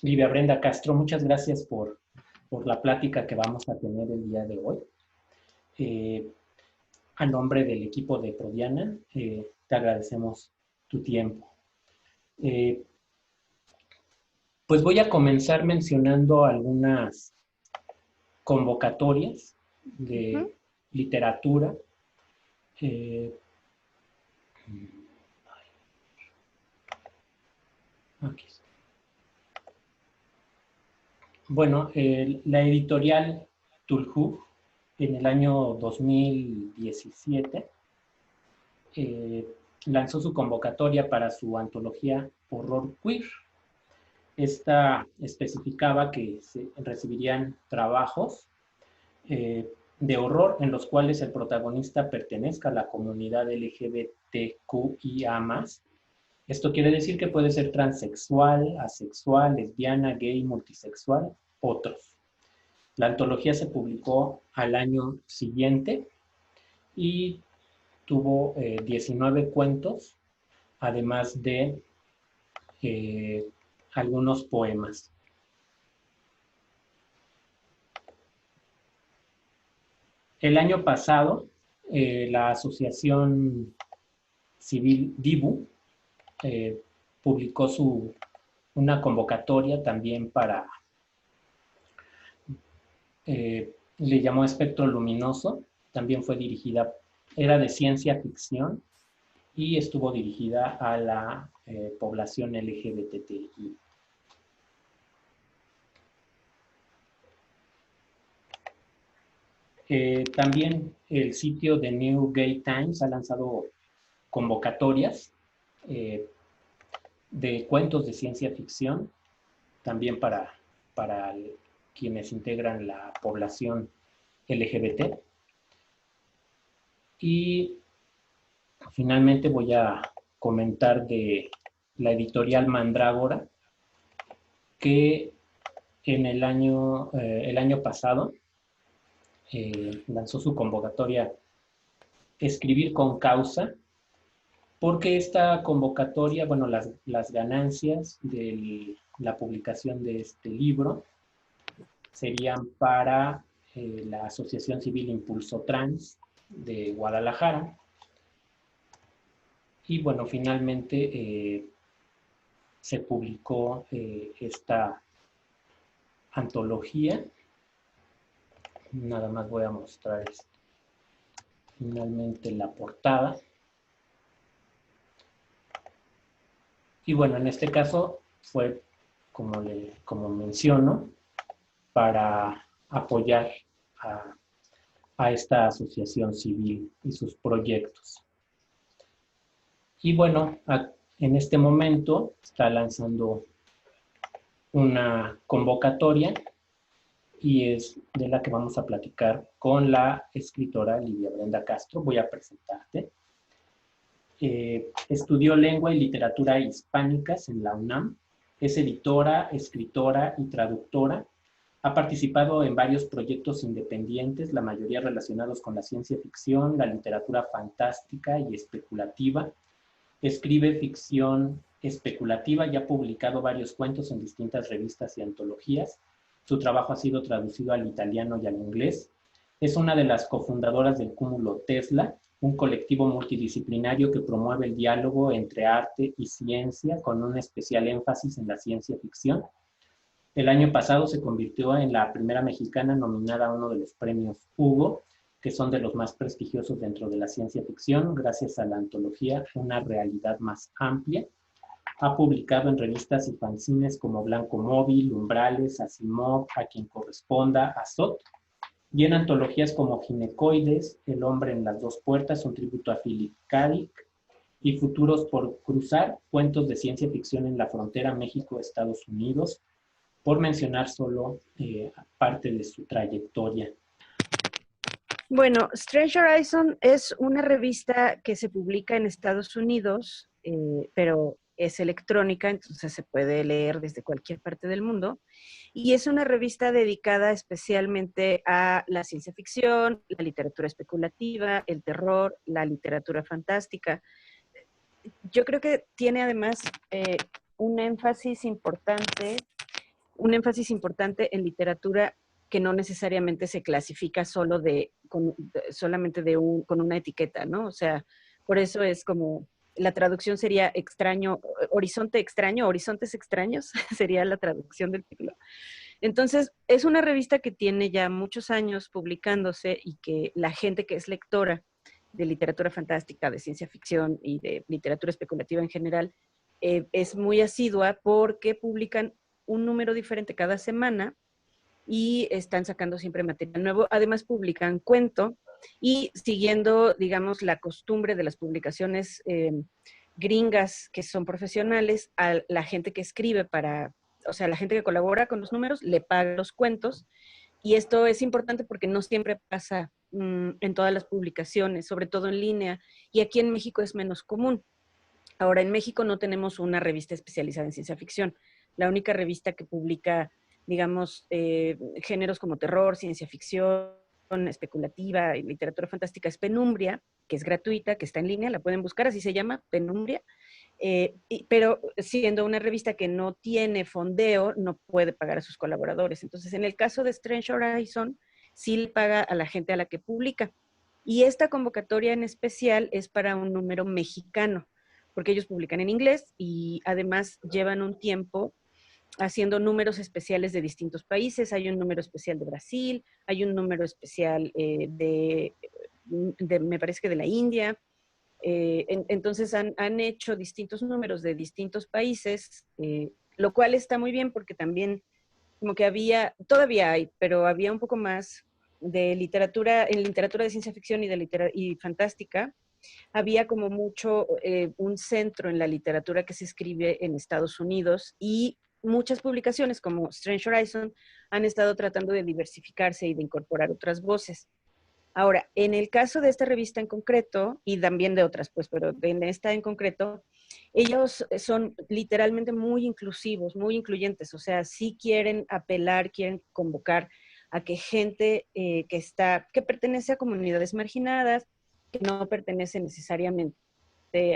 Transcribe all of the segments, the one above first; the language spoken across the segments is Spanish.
Livia Brenda Castro, muchas gracias por la plática que vamos a tener el día de hoy. Eh, a nombre del equipo de Prodiana, te agradecemos tu tiempo. Eh, pues voy a comenzar mencionando algunas convocatorias de literatura. Aquí está. Bueno, la editorial Tulhu en el año 2017 lanzó su convocatoria para su antología Horror Queer. Esta especificaba que se recibirían trabajos de horror en los cuales el protagonista pertenezca a la comunidad LGBTQIA+. Esto quiere decir que puede ser transexual, asexual, lesbiana, gay, multisexual, otros. La antología se publicó al año siguiente y tuvo 19 cuentos, además de algunos poemas. El año pasado, la Asociación Civil DIBU publicó una convocatoria también para, le llamó Espectro Luminoso, también fue dirigida, era de ciencia ficción y estuvo dirigida a la población LGBTI. También el sitio de New Gay Times ha lanzado convocatorias de cuentos de ciencia ficción, también para quienes integran la población LGBT. Y finalmente voy a comentar de la editorial Mandrágora, que en el año pasado lanzó su convocatoria Escribir con Causa, porque esta convocatoria, bueno, las ganancias de la publicación de este libro serían para la Asociación Civil Impulso Trans de Guadalajara. Y bueno, finalmente se publicó esta antología. Nada más voy a mostrar finalmente la portada. Y bueno, en este caso fue, como menciono, para apoyar a esta asociación civil y sus proyectos. Y bueno, en este momento está lanzando una convocatoria y es de la que vamos a platicar con la escritora Livia Brenda Castro. Voy a presentarte. Estudió lengua y literatura hispánicas en la UNAM. Es editora, escritora y traductora. Ha participado en varios proyectos independientes, la mayoría relacionados con la ciencia ficción, la literatura fantástica y especulativa. Escribe ficción especulativa y ha publicado varios cuentos en distintas revistas y antologías. Su trabajo ha sido traducido al italiano y al inglés. Es una de las cofundadoras del Cúmulo Tesla, un colectivo multidisciplinario que promueve el diálogo entre arte y ciencia con un especial énfasis en la ciencia ficción. El año pasado se convirtió en la primera mexicana nominada a uno de los premios Hugo, que son de los más prestigiosos dentro de la ciencia ficción, gracias a la antología Una realidad más amplia. Ha publicado en revistas y fanzines como Blanco Móvil, Umbrales, Asimov, A quien corresponda, Azot, y en antologías como Ginecoides, El hombre en las dos puertas, un tributo a Philip K. Dick, y Futuros por cruzar, cuentos de ciencia ficción en la frontera México-Estados Unidos, por mencionar solo parte de su trayectoria. Bueno, Strange Horizon es una revista que se publica en Estados Unidos, pero es electrónica, entonces se puede leer desde cualquier parte del mundo. Y es una revista dedicada especialmente a la ciencia ficción, la literatura especulativa, el terror, la literatura fantástica. Yo creo que tiene además un énfasis importante un énfasis importante en literatura que no necesariamente se clasifica solo solamente con una etiqueta, ¿no? O sea, por eso es como, la traducción sería extraño, horizonte extraño, horizontes extraños, sería la traducción del título. Entonces, es una revista que tiene ya muchos años publicándose y que la gente que es lectora de literatura fantástica, de ciencia ficción y de literatura especulativa en general, es muy asidua porque publican un número diferente cada semana y están sacando siempre material nuevo. Además, publican cuento y siguiendo, digamos, la costumbre de las publicaciones gringas que son profesionales, a la gente que escribe o sea, la gente que colabora con los números le paga los cuentos. Y esto es importante porque no siempre pasa en todas las publicaciones, sobre todo en línea, y aquí en México es menos común. Ahora, en México no tenemos una revista especializada en ciencia ficción. La única revista que publica, digamos, géneros como terror, ciencia ficción, especulativa y literatura fantástica es Penumbria, que es gratuita, que está en línea, la pueden buscar, así se llama, Penumbria. Pero siendo una revista que no tiene fondeo, no puede pagar a sus colaboradores. Entonces, en el caso de Strange Horizon, sí le paga a la gente a la que publica. Y esta convocatoria en especial es para un número mexicano, porque ellos publican en inglés y además llevan un tiempo haciendo números especiales de distintos países. Hay un número especial de Brasil, hay un número especial me parece que de la India. Entonces han hecho distintos números de distintos países, lo cual está muy bien porque también como que todavía hay, pero había un poco más de literatura, en literatura de ciencia ficción y fantástica, había como mucho un centro en la literatura que se escribe en Estados Unidos y muchas publicaciones como Strange Horizon han estado tratando de diversificarse y de incorporar otras voces. Ahora, en el caso de esta revista en concreto, y también de otras, pues, pero en esta en concreto, ellos son literalmente muy inclusivos, muy incluyentes, o sea, sí quieren apelar, quieren convocar a que gente que pertenece a comunidades marginadas, que no pertenece necesariamente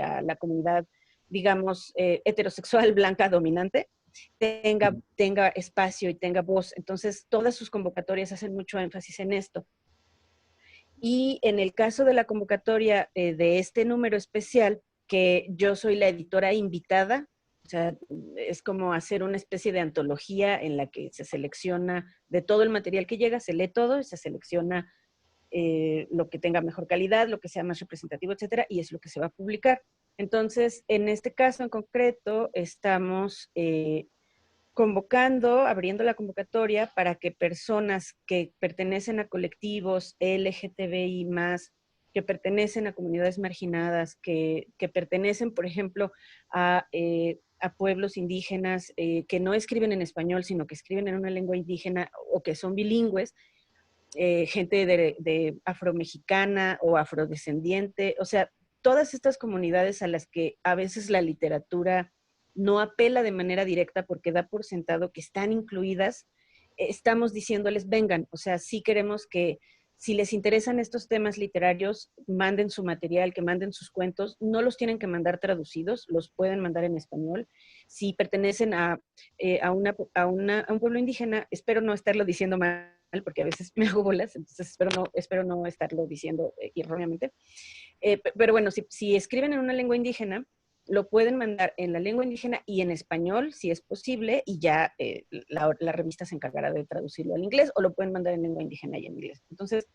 a la comunidad, digamos, heterosexual blanca dominante, tenga espacio y tenga voz. Entonces, todas sus convocatorias hacen mucho énfasis en esto. Y en el caso de la convocatoria de este número especial, que yo soy la editora invitada, o sea, es como hacer una especie de antología en la que se selecciona de todo el material que llega, se lee todo y se selecciona lo que tenga mejor calidad, lo que sea más representativo, etcétera, y es lo que se va a publicar. Entonces, en este caso en concreto, estamos convocando, abriendo la convocatoria para que personas que pertenecen a colectivos LGTBI+, que pertenecen a comunidades marginadas, que pertenecen, por ejemplo, a pueblos indígenas que no escriben en español, sino que escriben en una lengua indígena o que son bilingües, gente de afromexicana o afrodescendiente, o sea, todas estas comunidades a las que a veces la literatura no apela de manera directa porque da por sentado que están incluidas, estamos diciéndoles, vengan, o sea, sí queremos que si les interesan estos temas literarios, manden su material, que manden sus cuentos, no los tienen que mandar traducidos, los pueden mandar en español. Si pertenecen a un pueblo indígena, espero no estarlo diciendo mal, porque a veces me hago bolas, entonces espero no estarlo diciendo erróneamente. Pero bueno, si escriben en una lengua indígena, lo pueden mandar en la lengua indígena y en español, si es posible, y ya la revista se encargará de traducirlo al inglés, o lo pueden mandar en lengua indígena y en inglés. Entonces,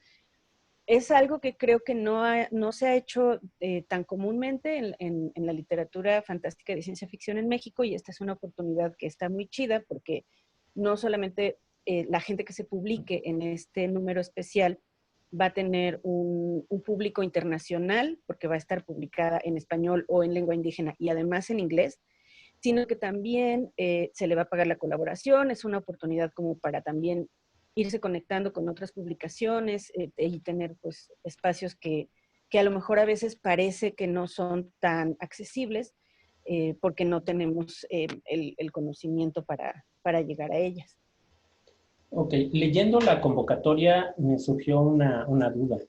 es algo que creo que no se ha hecho tan comúnmente en la literatura fantástica de ciencia ficción en México, y esta es una oportunidad que está muy chida porque no solamente la gente que se publique en este número especial va a tener un público internacional, porque va a estar publicada en español o en lengua indígena y además en inglés, sino que también se le va a pagar la colaboración, es una oportunidad como para también irse conectando con otras publicaciones y tener pues espacios que a lo mejor a veces parece que no son tan accesibles porque no tenemos el conocimiento para llegar a ellas. Ok, leyendo la convocatoria me surgió una duda.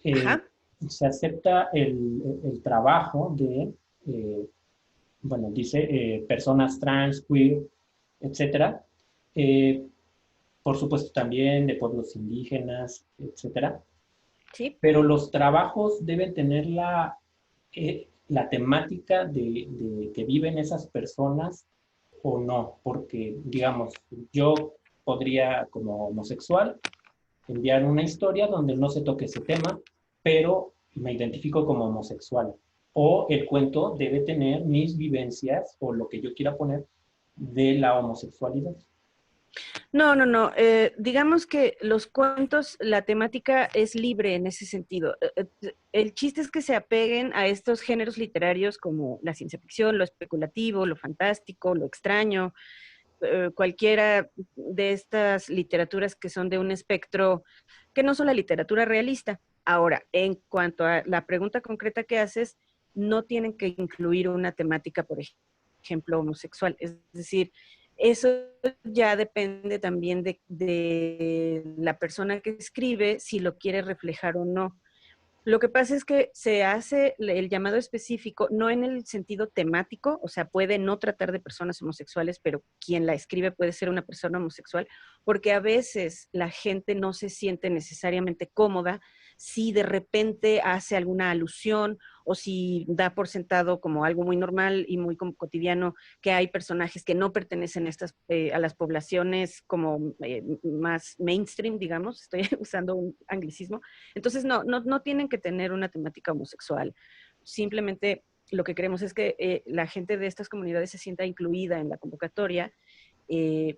Eh, Ajá. Se acepta el trabajo de, bueno, dice personas trans, queer, etcétera, eh, por supuesto también de pueblos indígenas, etcétera. Sí. Pero los trabajos deben tener la temática que viven esas personas o no, porque, digamos, yo podría, como homosexual, enviar una historia donde no se toque ese tema, pero me identifico como homosexual. O el cuento debe tener mis vivencias o lo que yo quiera poner de la homosexualidad. No, no, no. Digamos que los cuentos, la temática es libre en ese sentido. El chiste es que se apeguen a estos géneros literarios como la ciencia ficción, lo especulativo, lo fantástico, lo extraño, cualquiera de estas literaturas que son de un espectro que no son la literatura realista. Ahora, en cuanto a la pregunta concreta que haces, no tienen que incluir una temática, por ejemplo, homosexual. Es decir, eso ya depende también de la persona que escribe, si lo quiere reflejar o no. Lo que pasa es que se hace el llamado específico, no en el sentido temático, o sea, puede no tratar de personas homosexuales, pero quien la escribe puede ser una persona homosexual, porque a veces la gente no se siente necesariamente cómoda si de repente hace alguna alusión o si da por sentado como algo muy normal y muy como cotidiano que hay personajes que no pertenecen a, a las poblaciones como más mainstream, digamos, estoy usando un anglicismo. Entonces, no tienen que tener una temática homosexual. Simplemente lo que queremos es que la gente de estas comunidades se sienta incluida en la convocatoria,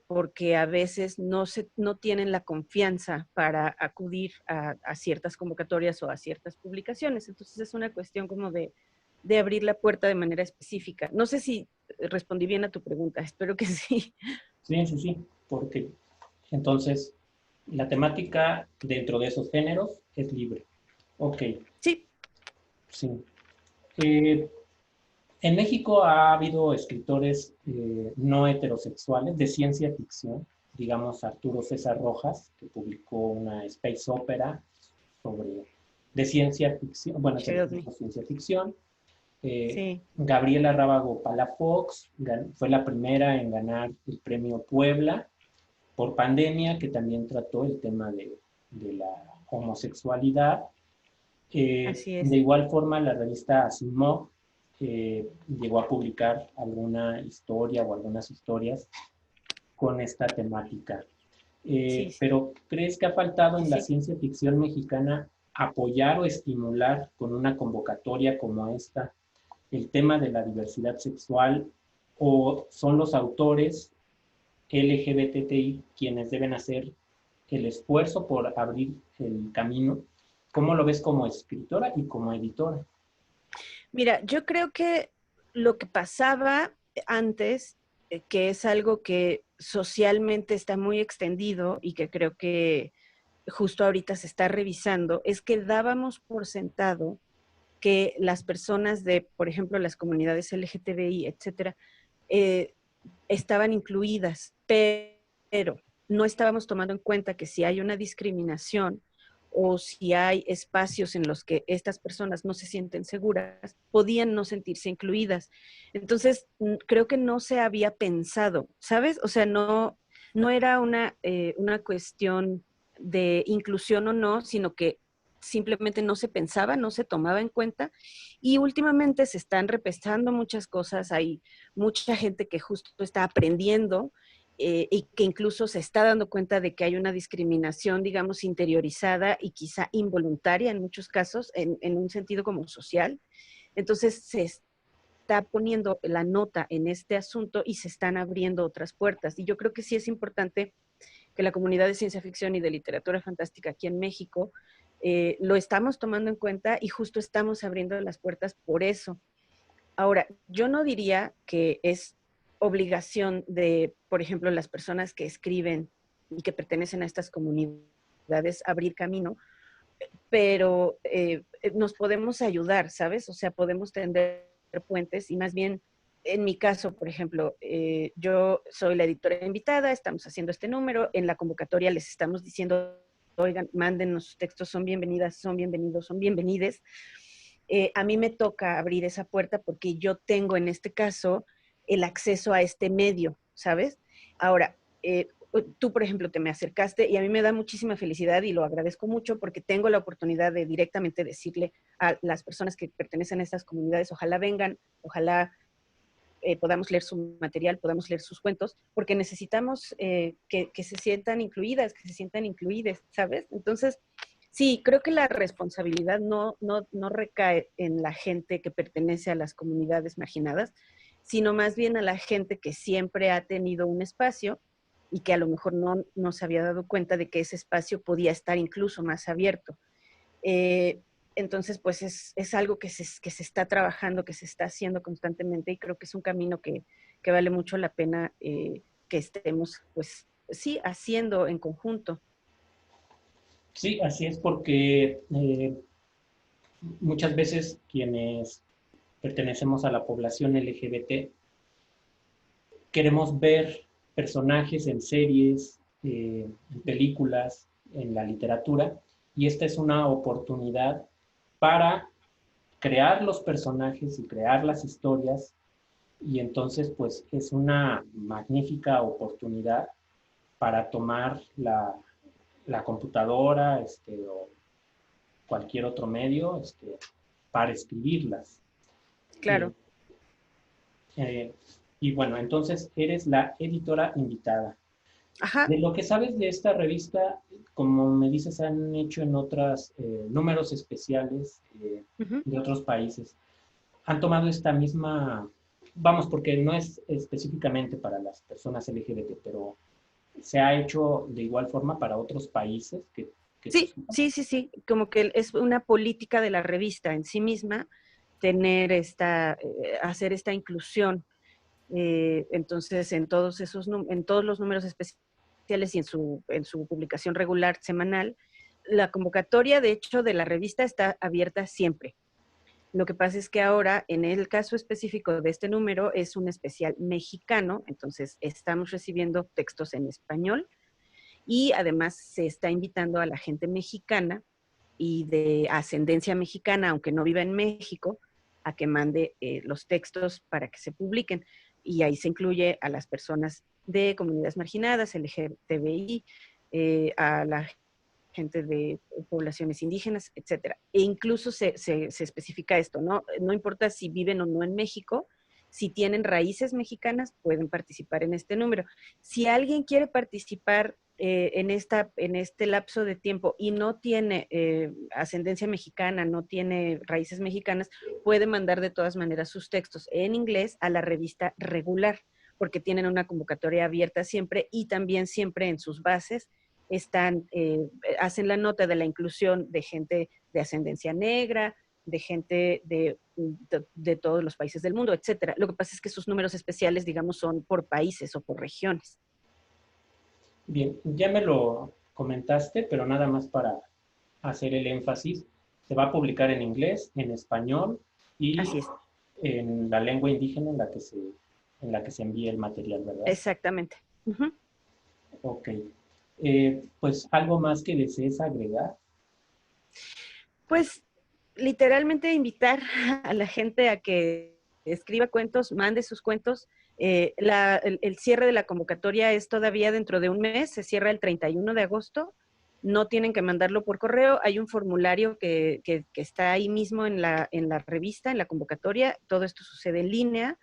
porque a veces no tienen la confianza para acudir a ciertas convocatorias o a ciertas publicaciones. Entonces, es una cuestión como de abrir la puerta de manera específica. No sé si respondí bien a tu pregunta, espero que sí. Sí, sí, sí, porque entonces la temática dentro de esos géneros es libre. Ok, Sí, sí. Eh, en México ha habido escritores no heterosexuales de ciencia ficción, digamos Arturo César Rojas, que publicó una space opera sobre, de ciencia ficción, bueno, es el Cheryl Me. género ciencia ficción. Sí, Gabriela Rábago Palafox fue la primera en ganar el premio Puebla por pandemia, que también trató el tema de la homosexualidad. así De es. igual forma, la revista Asimov llegó a publicar alguna historia o algunas historias con esta temática. Sí, sí, Pero ¿crees que ha faltado sí, en la sí. ciencia ficción mexicana apoyar o estimular con una convocatoria como esta el tema de la diversidad sexual, o son los autores LGBTI quienes deben hacer el esfuerzo por abrir el camino? ¿Cómo lo ves como escritora y como editora? Mira, yo creo que lo que pasaba antes, que es algo que socialmente está muy extendido y que creo que justo ahorita se está revisando, es que dábamos por sentado que las personas de, por ejemplo, las comunidades LGTBI, etcétera, eh, estaban incluidas, pero no estábamos tomando en cuenta que si hay una discriminación o si hay espacios en los que estas personas no se sienten seguras, podían no sentirse incluidas. Entonces, creo que no se había pensado, ¿sabes? O sea, no era una cuestión de inclusión o no, sino que simplemente no se pensaba, no se tomaba en cuenta y últimamente se están repensando muchas cosas, hay mucha gente que justo está aprendiendo y que incluso se está dando cuenta de que hay una discriminación, digamos, interiorizada y quizá involuntaria en muchos casos, en un sentido como social. Entonces se está poniendo la nota en este asunto y se están abriendo otras puertas. Y yo creo que sí es importante que la comunidad de ciencia ficción y de literatura fantástica aquí en México lo estamos tomando en cuenta y justo estamos abriendo las puertas por eso. Ahora, yo no diría que es obligación de, por ejemplo, las personas que escriben y que pertenecen a estas comunidades abrir camino, pero nos podemos ayudar, ¿sabes? O sea, podemos tender puentes y más bien, en mi caso, por ejemplo, yo soy la editora invitada, estamos haciendo este número, en la convocatoria les estamos diciendo, oigan, mándenos sus textos, son bienvenidas, son bienvenidos, son bienvenides. A mí me toca abrir esa puerta porque yo tengo en este caso el acceso a este medio, ¿sabes? Ahora, tú, por ejemplo, te me acercaste y a mí me da muchísima felicidad y lo agradezco mucho porque tengo la oportunidad de directamente decirle a las personas que pertenecen a estas comunidades, ojalá vengan, ojalá podamos leer su material, podamos leer sus cuentos, porque necesitamos que se sientan incluidas, que se sientan incluides, ¿sabes? Entonces, sí, creo que la responsabilidad no recae en la gente que pertenece a las comunidades marginadas, sino más bien a la gente que siempre ha tenido un espacio y que a lo mejor no se había dado cuenta de que ese espacio podía estar incluso más abierto. Eh, entonces, pues es algo que se está trabajando, que se está haciendo constantemente y creo que es un camino que vale mucho la pena que estemos, pues sí, haciendo en conjunto. Sí, así es porque muchas veces quienes pertenecemos a la población LGBT queremos ver personajes en series, en películas, en la literatura, y esta es una oportunidad para crear los personajes y crear las historias, y entonces pues es una magnífica oportunidad para tomar la computadora o cualquier otro medio para escribirlas. Eh, Claro. eh, y bueno, entonces eres la editora invitada. Ajá. De lo que sabes de esta revista, como me dices, han hecho en otros números especiales Uh-huh. de otros países. Han tomado esta misma, vamos, porque no es específicamente para las personas LGBT, pero se ha hecho de igual forma para otros países que tú Sí, sepas. sí, sí, sí, como que es una política de la revista en sí misma tener hacer esta inclusión. Entonces, en todos los números especiales y en su publicación regular semanal, la convocatoria, de hecho, de la revista está abierta siempre. Lo que pasa es que ahora, en el caso específico de este número, es un especial mexicano, entonces estamos recibiendo textos en español y además se está invitando a la gente mexicana y de ascendencia mexicana, aunque no viva en México, a que mande los textos para que se publiquen. Y ahí se incluye a las personas de comunidades marginadas, LGTBI, a la gente de poblaciones indígenas, etcétera. E incluso se especifica esto, ¿no? No importa si viven o no en México, si tienen raíces mexicanas, pueden participar en este número. Si alguien quiere participar en este lapso de tiempo y no tiene ascendencia mexicana, no tiene raíces mexicanas, puede mandar de todas maneras sus textos en inglés a la revista regular, porque tienen una convocatoria abierta siempre y también siempre en sus bases hacen la nota de la inclusión de gente de ascendencia negra, de gente de todos los países del mundo, etcétera. Lo que pasa es que sus números especiales, digamos, son por países o por regiones. Bien, ya me lo comentaste, pero nada más para hacer el énfasis. Se va a publicar en inglés, en español y Así es, en la lengua indígena en la que se envía el material, ¿verdad? exactamente. Uh-huh. Ok. Pues algo más que desees agregar. Pues literalmente invitar a la gente a que escriba cuentos, mande sus cuentos. El cierre de la convocatoria es todavía dentro de un mes, se cierra el 31 de agosto. No tienen que mandarlo por correo, hay un formulario que está ahí mismo en la revista, en la convocatoria. Todo esto sucede en línea.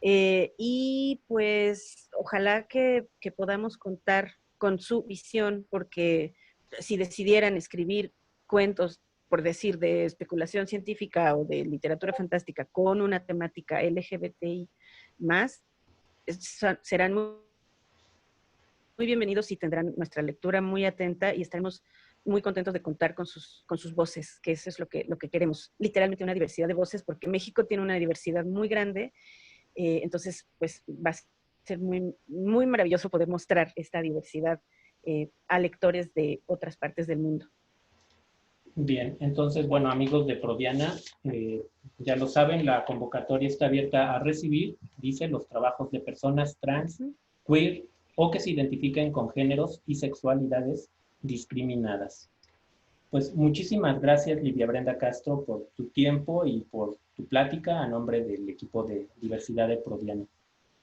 Y pues ojalá que podamos contar con su visión, porque si decidieran escribir cuentos, por decir, de especulación científica o de literatura fantástica con una temática LGBTI más, serán muy bienvenidos y tendrán nuestra lectura muy atenta y estaremos muy contentos de contar con sus voces, que eso es lo que queremos, literalmente una diversidad de voces, porque México tiene una diversidad muy grande. Entonces, pues va a ser muy maravilloso poder mostrar esta diversidad a lectores de otras partes del mundo. Bien, entonces, bueno, amigos de Prodiana, ya lo saben, la convocatoria está abierta a recibir, dice, los trabajos de personas trans, Uh-huh. queer o que se identifiquen con géneros y sexualidades discriminadas. Pues muchísimas gracias, Livia Brenda Castro, por tu tiempo y por tu plática a nombre del equipo de diversidad de Prodiana.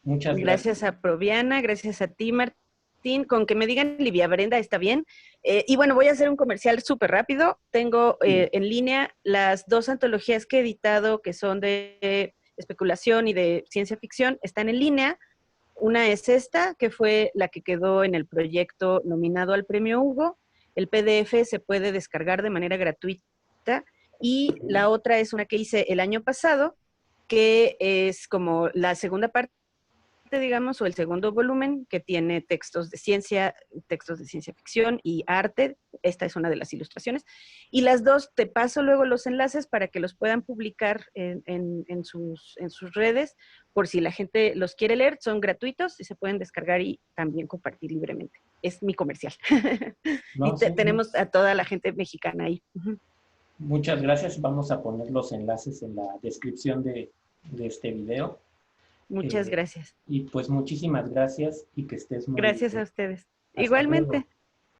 Muchas gracias. Gracias a Proviana, gracias a ti, Martín, Martín, con que me digan Livia Brenda está bien. Y bueno, voy a hacer un comercial súper rápido. Tengo en línea las 2 antologías que he editado, que son de especulación y de ciencia ficción, están en línea. Una es esta, que fue la que quedó en el proyecto nominado al Premio Hugo. El PDF se puede descargar de manera gratuita. Y la otra es una que hice el año pasado, que es como la segunda parte, digamos, o el segundo volumen, que tiene textos de ciencia ficción y arte. Esta es una de las ilustraciones. Y las dos, te paso luego los enlaces para que los puedan publicar en sus redes, por si la gente los quiere leer. Son gratuitos y se pueden descargar y también compartir libremente. Es mi comercial. No, Y sí, tenemos a toda la gente mexicana ahí. muchas gracias. Vamos a poner los enlaces en la descripción de este video. Muchas gracias. Y pues muchísimas gracias y que estés muy Gracias bien. a ustedes. Hasta Igualmente. luego.